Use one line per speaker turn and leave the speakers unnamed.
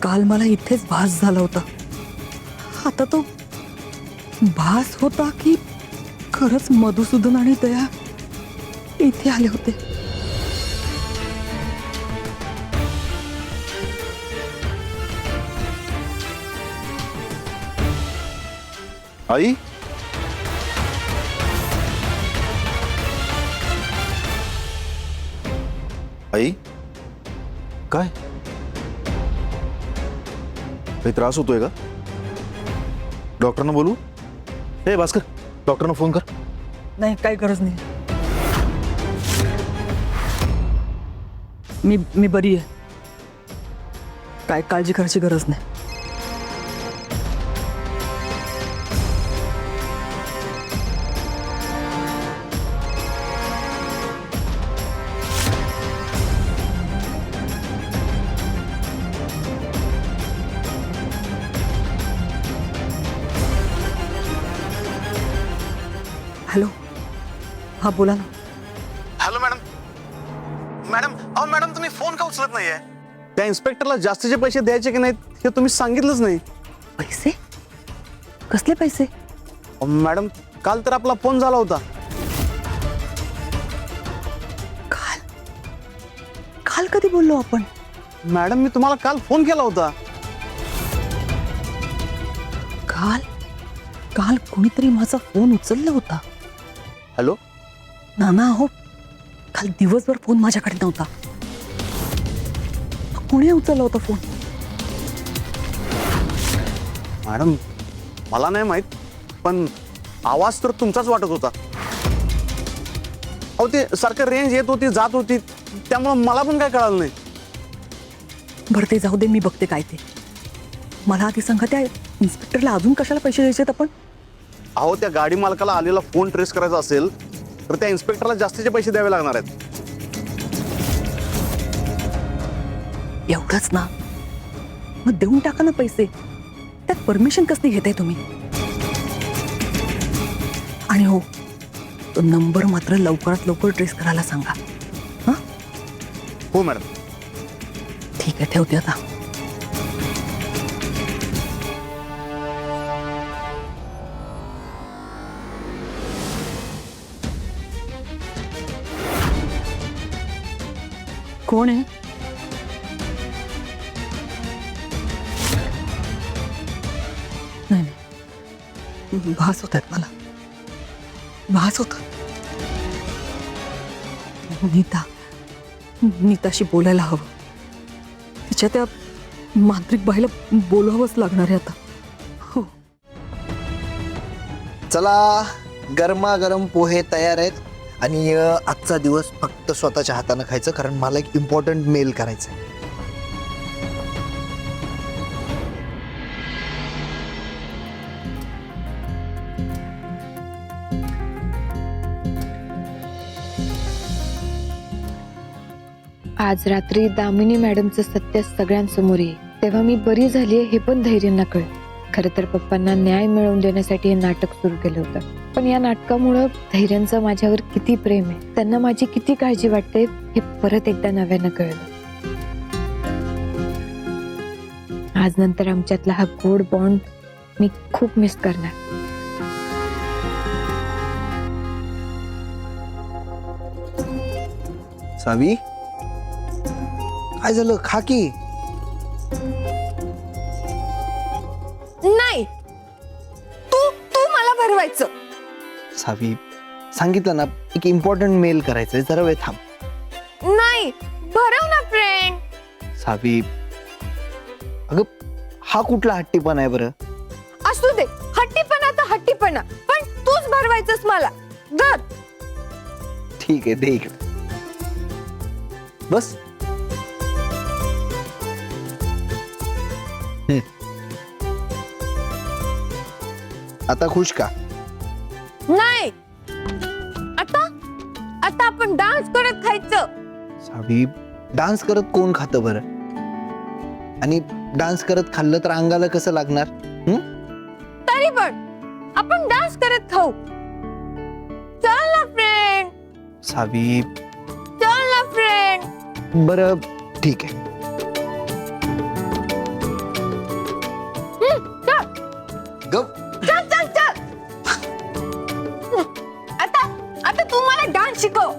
काल मला इथेच भास झाला होता. आता तो भास होता की खरंच मधुसूदन आणि दया इथे आले होते.
आई, आई काय काही त्रास होतोय का? डॉक्टरना बोलू? हे भास्कर, डॉक्टरना फोन कर.
नाही, काही गरज नाही. मी बरी आहे. काय काळजी करायची गरज नाही. हॅलो, हा बोला ना.
Hello madam. अहो मॅडम, तुम्ही फोन का उचलत नाहीये? त्या इन्स्पेक्टरला जास्तीचे पैसे द्यायचे की नाहीत हे तुम्ही सांगितलंच नाही.
पैसे? कसले पैसे?
अहो मॅडम, काल तर आपला फोन झाला होता.
काल काल कधी बोललो आपण?
मॅडम, मी तुम्हाला काल फोन केला होता.
काल काल कोणीतरी माझा फोन उचलला होता.
हॅलो,
नाना हो, काल दिवसभर फोन माझ्याकडे नव्हता. कोणी उचलला होता फोन?
मॅडम, मला नाही माहित, पण आवाज तर तुमचाच वाटत होता. अहो ते सारखं रेंज येत होती जात होती, त्यामुळे मला पण काय कळालं नाही.
बरं ते जाऊ दे, मी बघते काय ते. मला आधी सांगा, त्या इन्स्पेक्टरला अजून कशाला पैसे द्यायचे आपण?
अहो त्या गाडी मालकाला आलेला फोन ट्रेस करायचा असेल तर त्या इन्स्पेक्टरला जास्तीचे पैसे द्यावे लागणार आहेत.
एवढंच ना? मग देऊन टाका ना पैसे. त्यात परमिशन कसली घेताय तुम्ही? आणि हो, तो नंबर मात्र लवकरात लवकर ट्रेस करायला सांगा. हा,
हो मॅडम.
ठीक आहे, ठेवते आता. कोण आहे? नाही नाही, भास होत आहेत मला. भास होत. नीताशी बोलायला हवं. तिच्या त्या मांत्रिक बाईला बोलवावंच लागणार आहे आता. हो.
चला, गरमागरम पोहे तयार आहेत. आणि आजचा दिवस फक्त स्वतःच्या हाताने खायचं, कारण मला एक इम्पॉर्टंट मेल करायचं आहे.
आज रात्री दामिनी मॅडमचं सत्य सगळ्यांसमोर येईल, तेव्हा मी बरी झालीये हे पण धैर्यांना कळेल. खरं तर पप्पांना न्याय मिळवून देण्यासाठी हे नाटक सुरू केलं होतं, पण या नाटकामुळं धैर्यांचं माझ्यावर किती प्रेम आहे, त्यांना माझी किती काळजी वाटते हे परत एकदा नव्यानं कळलं. आज नंतर आमच्यातला हा गोड बॉन्ड मी खूप मिस करणार.
सावी, काय झालं? खा की.
नाही, तू मला भरवायचं.
सावी, सांगितलं ना, एक इम्पॉर्टंट मेल करायचंय, जरा वेळ थांब.
नाही, भरव ना फ्रेंड.
सावी, अगं हा कुठला हट्टीपणा आहे बरं?
असू दे, हट्टीपणा तर हट्टीपणा, पण तूच भरवायचंस मला. धर.
ठीक आहे, दे इकडे. बस. आता खुश का?
नाही, आता आता आपण डान्स करत खायचं.
सावी, डान्स करत कोण खातं बरं? आणि डान्स करत खाल्लं तर अंगाला कसं लागणार?
तरी पण आपण डान्स करत खाऊ. चल ना फ्रेंड.
सावी,
चल ना फ्रेंड.
बरं ठीक आहे. गप.
चल चल चल आता आता तू मला डान्स शिकव.